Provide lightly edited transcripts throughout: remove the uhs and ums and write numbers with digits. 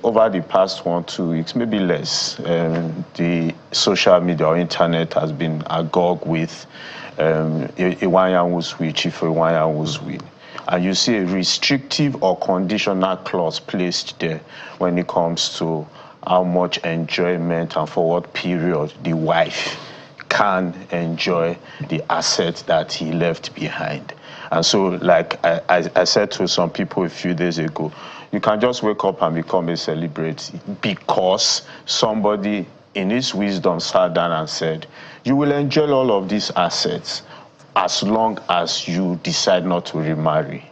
over the past 1-2 weeks, maybe less, the social media or internet has been agog with Iwanyanwu's Chief Iwanyanwu's. And you see a restrictive or conditional clause placed there when it comes to how much enjoyment and for what period the wife can enjoy the asset that he left behind. And so, like I said to some people a few days ago, you can just wake up and become a celebrity because somebody in his wisdom sat down and said, you will enjoy all of these assets as long as you decide not to remarry.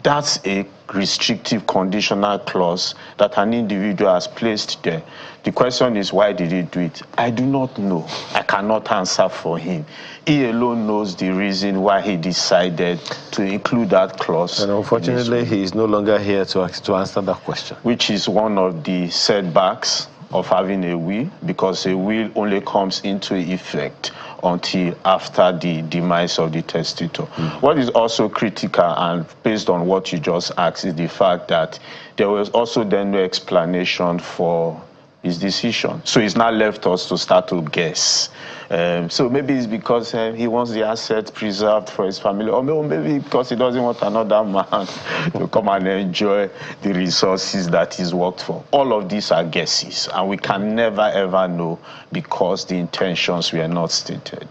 That's a restrictive conditional clause that an individual has placed there. The question is, why did he do it? I do not know. I cannot answer for him. He alone knows the reason why he decided to include that clause. And unfortunately, he is no longer here to answer that question. Which is one of the setbacks of having a will, because a will only comes into effect until after the demise of the testator. What is also critical, and based on what you just asked, is the fact that there was also then no explanation for his decision. So it's now left us to start to guess. So maybe it's because he wants the asset preserved for his family, or maybe because he doesn't want another man to come and enjoy the resources that he's worked for. All of these are guesses, and we can never ever know because the intentions were not stated.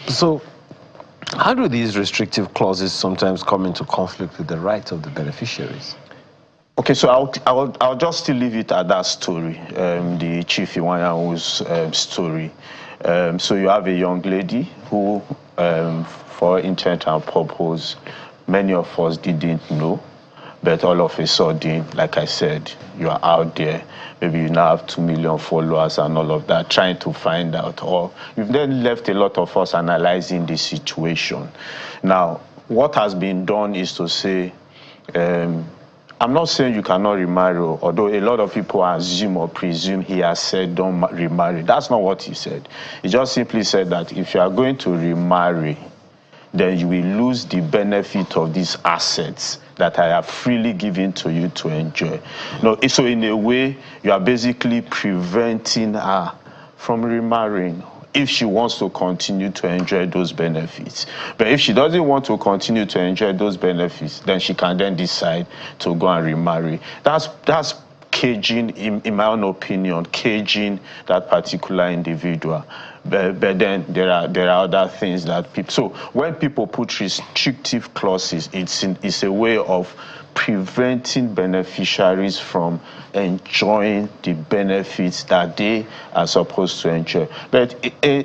So how do these restrictive clauses sometimes come into conflict with the rights of the beneficiaries? Okay, so I'll just still leave it at that story, the Chief Iwanyanwu's story. So you have a young lady who, for intent and purpose, many of us didn't know, but all of a sudden, like I said, you are out there, maybe you now have 2 million followers and all of that, trying to find out, or you've then left a lot of us analyzing the situation. Now, what has been done is to say, I'm not saying you cannot remarry, although a lot of people assume or presume he has said don't remarry. That's not what he said. He just simply said that if you are going to remarry, then you will lose the benefit of these assets that I have freely given to you to enjoy. No, so in a way, you are basically preventing her from remarrying if she wants to continue to enjoy those benefits. But if she doesn't want to continue to enjoy those benefits, then she can then decide to go and remarry. That's caging, in my own opinion, caging that particular individual. But then there are other things that people... So when people put restrictive clauses, it's a way of preventing beneficiaries from enjoying the benefits that they are supposed to enjoy. But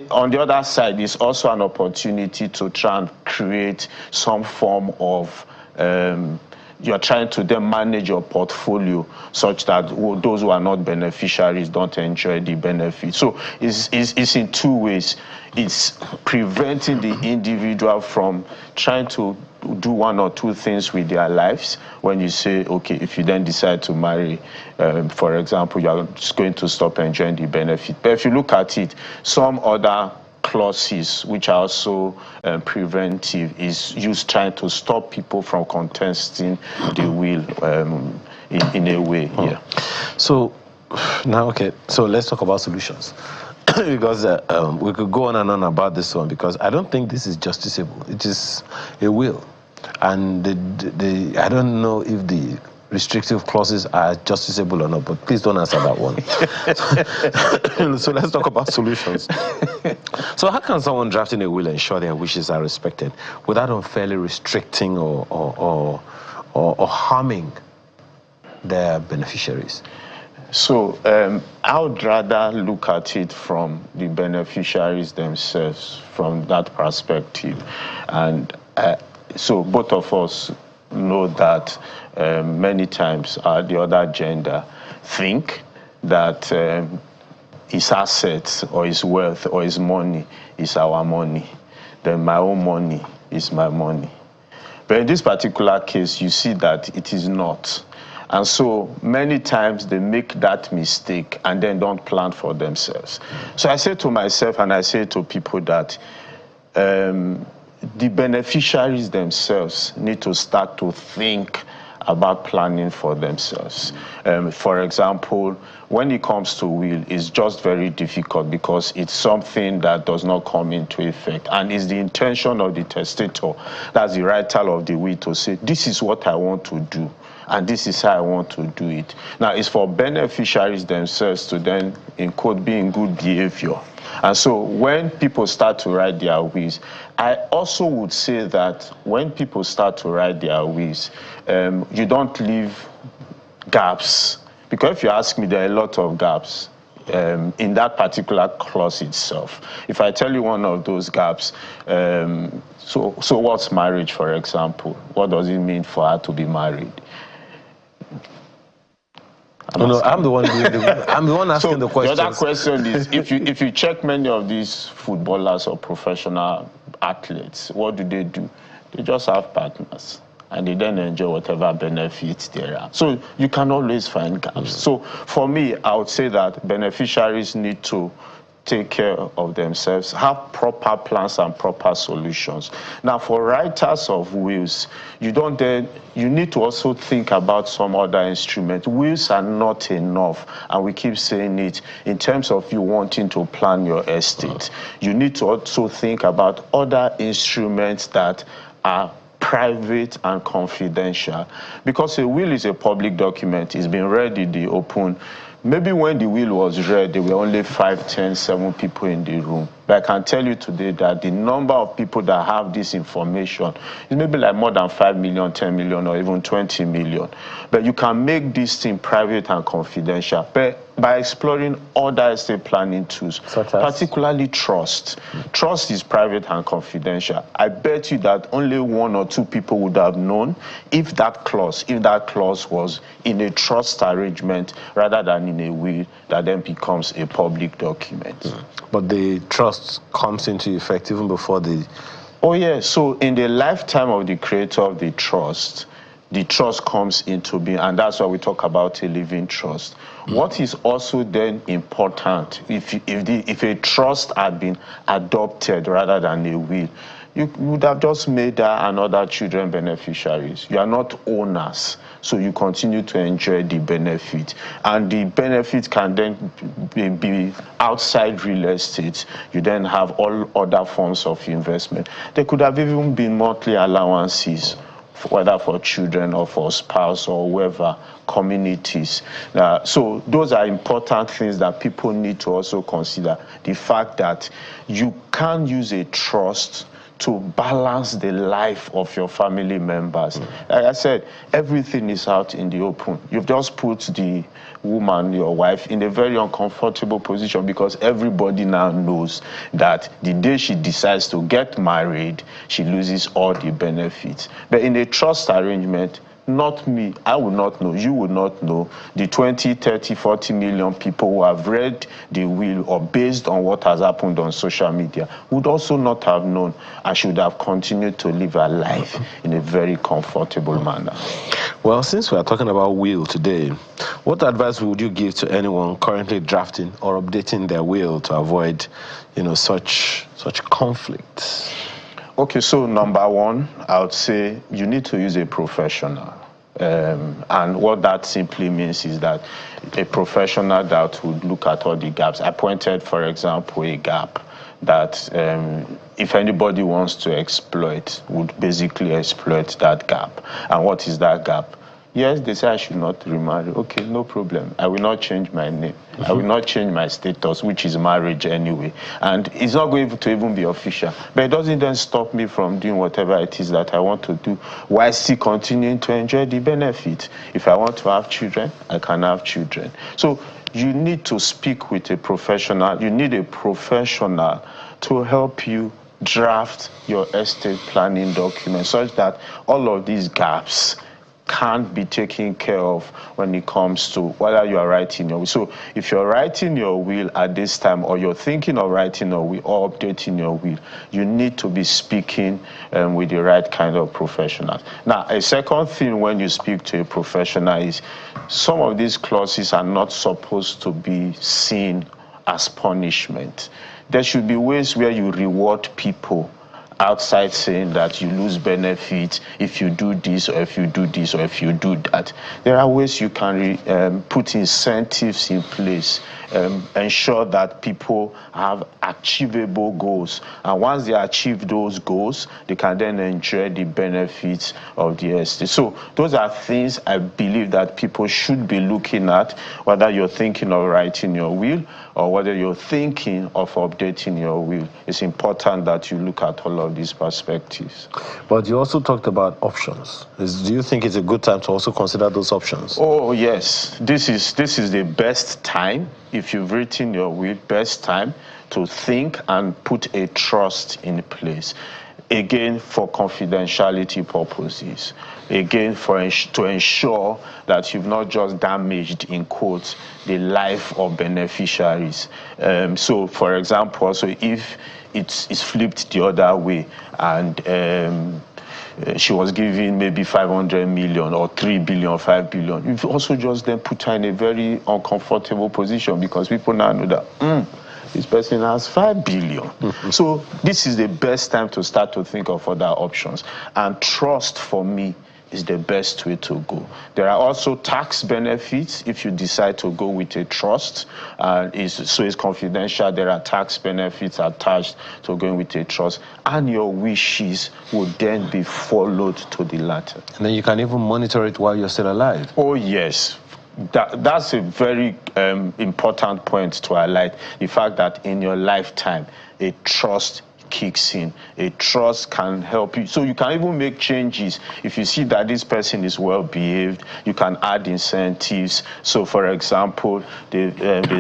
on the other side, it's also an opportunity to try and create some form of you're trying to then manage your portfolio such that those who are not beneficiaries don't enjoy the benefits. So it's in two ways. It's preventing the individual from trying to do one or two things with their lives. When you say, okay, if you then decide to marry, for example, you're just going to stop enjoying the benefit. But if you look at it, some other clauses which are also preventive is used trying to stop people from contesting the will in a way. Yeah. So now, okay, so let's talk about solutions. Because we could go on and on about this one, because I don't think this is justiciable. It is a will. And I don't know if the restrictive clauses are justiciable or not, but please don't answer that one. So let's talk about solutions. So how can someone drafting a will ensure their wishes are respected without unfairly restricting or harming their beneficiaries? So I would rather look at it from the beneficiaries themselves, from that perspective. And so both of us know that many times the other gender think that his assets or his wealth or his money is our money. Then my own money is my money. But in this particular case, you see that it is not. And so many times they make that mistake and then don't plan for themselves. So I say to myself and I say to people that the beneficiaries themselves need to start to think about planning for themselves. For example, when it comes to will, it's just very difficult because it's something that does not come into effect, and it's the intention of the testator, that's the writer of the will, to say, this is what I want to do, and this is how I want to do it. Now, it's for beneficiaries themselves to then, in quote, be in good behavior. And so when people start to write their wills, I also would say that when people start to write their wills, you don't leave gaps. Because if you ask me, there are a lot of gaps in that particular clause itself. If I tell you one of those gaps, so what's marriage, for example? What does it mean for her to be married? I'm the one asking the questions. The other question is, if you check many of these footballers or professional athletes, what do? They just have partners, and they then enjoy whatever benefits there are. So you can always find gaps. So for me, I would say that beneficiaries need to take care of themselves, have proper plans and proper solutions. Now, for writers of wills, you need to also think about some other instruments. Wills are not enough, and we keep saying it, in terms of you wanting to plan your estate. You need to also think about other instruments that are private and confidential, because a will is a public document. It's been read in the open. Maybe when the will was read, there were only 5, 10, 7 people in the room. But I can tell you today that the number of people that have this information is maybe like more than 5 million, 10 million, or even 20 million. But you can make this thing private and confidential by exploring other estate planning tools, particularly trust. Trust is private and confidential. I bet you that only 1 or 2 people would have known if that clause was in a trust arrangement rather than in a will that then becomes a public document. But the trust comes into effect even before the... Oh, yeah. So in the lifetime of the creator of the trust comes into being, and that's why we talk about a living trust. What is also then important, if a trust had been adopted rather than a will, you would have just made her and other children beneficiaries. You are not owners, so you continue to enjoy the benefit. And the benefit can then be outside real estate. You then have all other forms of investment. There could have even been monthly allowances, whether for children or for spouse or whoever, communities. So those are important things that people need to also consider. The fact that you can use a trust to balance the life of your family members. Like I said, everything is out in the open. You've just put the woman, your wife, in a very uncomfortable position, because everybody now knows that the day she decides to get married, she loses all the benefits. But in a trust arrangement, not me, I will not know, you will not know. The 20, 30, 40 million people who have read the will, or based on what has happened on social media, would also not have known, and should have continued to live a life in a very comfortable manner. Well, since we are talking about will today, what advice would you give to anyone currently drafting or updating their will to avoid, such conflicts? Okay, so number one, I would say you need to use a professional. And what that simply means is that a professional that would look at all the gaps. I pointed, for example, a gap that if anybody wants to exploit, would basically exploit that gap. And what is that gap? Yes, they say I should not remarry. Okay, no problem. I will not change my name. I will not change my status, which is marriage anyway. And it's not going to even be official. But it doesn't then stop me from doing whatever it is that I want to do, while still continuing to enjoy the benefit. If I want to have children, I can have children. So you need to speak with a professional. You need a professional to help you draft your estate planning document, such that all of these gaps can't be taken care of when it comes to whether you are writing your will. So if you're writing your will at this time, or you're thinking of writing your will or updating your will, you need to be speaking with the right kind of professionals. Now, a second thing when you speak to a professional is some of these clauses are not supposed to be seen as punishment. There should be ways where you reward people outside saying that you lose benefits if you do this, or if you do this, or if you do that. There are ways you can put incentives in place, ensure that people have achievable goals. And once they achieve those goals, they can then enjoy the benefits of the estate. So those are things I believe that people should be looking at, whether you're thinking of writing your will or whether you're thinking of updating your will. It's important that you look at all of these perspectives. But you also talked about options. Do you think it's a good time to also consider those options? Oh, yes. This is the best time, if you've written your will, best time to think and put a trust in place. Again, for confidentiality purposes. Again, to ensure that you've not just damaged, in quotes, the life of beneficiaries. So, for example, so if it's flipped the other way and she was given maybe 500 million or 3 billion, 5 billion, you've also just then put her in a very uncomfortable position, because people now know that, this person has 5 billion. So this is the best time to start to think of other options. And trust, for me, is the best way to go. There are also tax benefits if you decide to go with a trust. So it's confidential. There are tax benefits attached to going with a trust. And your wishes would then be followed to the latter. And then you can even monitor it while you're still alive. Oh, yes. That's a very important point to highlight. The fact that in your lifetime, a trust kicks in. A trust can help you. So you can even make changes. If you see that this person is well behaved, you can add incentives. So, for example, they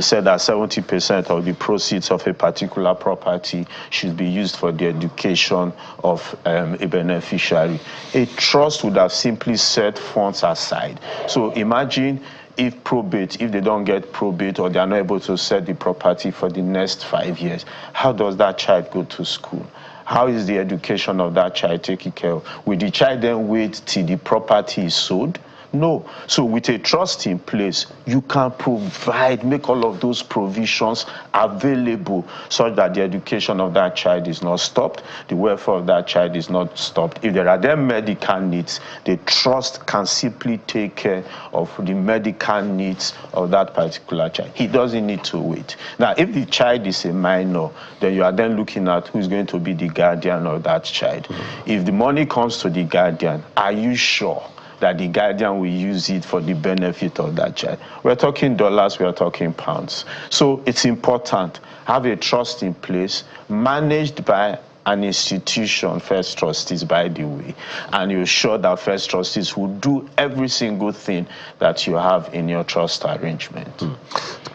said that 70% of the proceeds of a particular property should be used for the education of a beneficiary. A trust would have simply set funds aside. So imagine if they don't get probate, or they are not able to sell the property for the next 5 years, how does that child go to school? How is the education of that child taken care of? Will the child then wait till the property is sold? No. So with a trust in place, you can make all of those provisions available such that the education of that child is not stopped, the welfare of that child is not stopped. If there are then medical needs, the trust can simply take care of the medical needs of that particular child. He doesn't need to wait. Now, if the child is a minor, then you are then looking at who's going to be the guardian of that child. If the money comes to the guardian, are you sure that the guardian will use it for the benefit of that child? We're talking dollars, we're talking pounds. So it's important. Have a trust in place, managed by an institution, First Trustees, by the way, and you're sure that First Trustees will do every single thing that you have in your trust arrangement.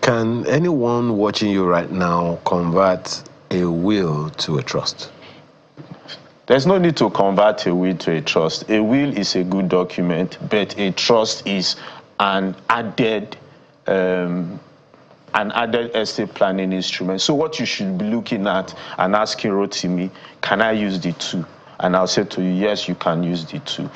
Can anyone watching you right now convert a will to a trust? There's no need to convert a will to a trust. A will is a good document, but a trust is an added estate planning instrument. So what you should be looking at and asking Rotimi, can I use the two? And I'll say to you, yes, you can use the two.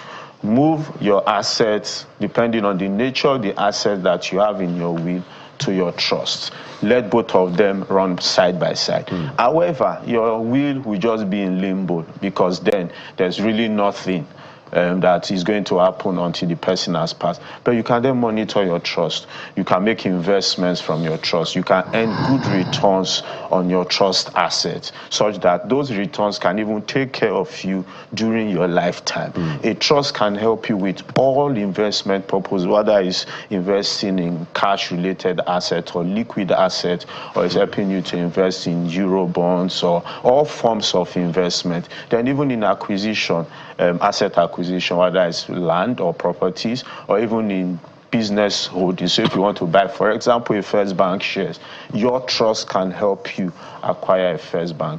Move your assets, depending on the nature of the asset that you have in your will, to your trust. Let both of them run side by side. However, your will just be in limbo, because then there's really nothing that is going to happen until the person has passed. But you can then monitor your trust. You can make investments from your trust. You can earn good returns on your trust assets, such that those returns can even take care of you during your lifetime. A trust can help you with all investment purposes, whether it's investing in cash-related assets or liquid assets, or it's helping you to invest in euro bonds or all forms of investment. Then even in acquisition, asset acquisition, whether it's land or properties, or even in business holdings. So if you want to buy, for example, a First Bank shares, your trust can help you acquire a First Bank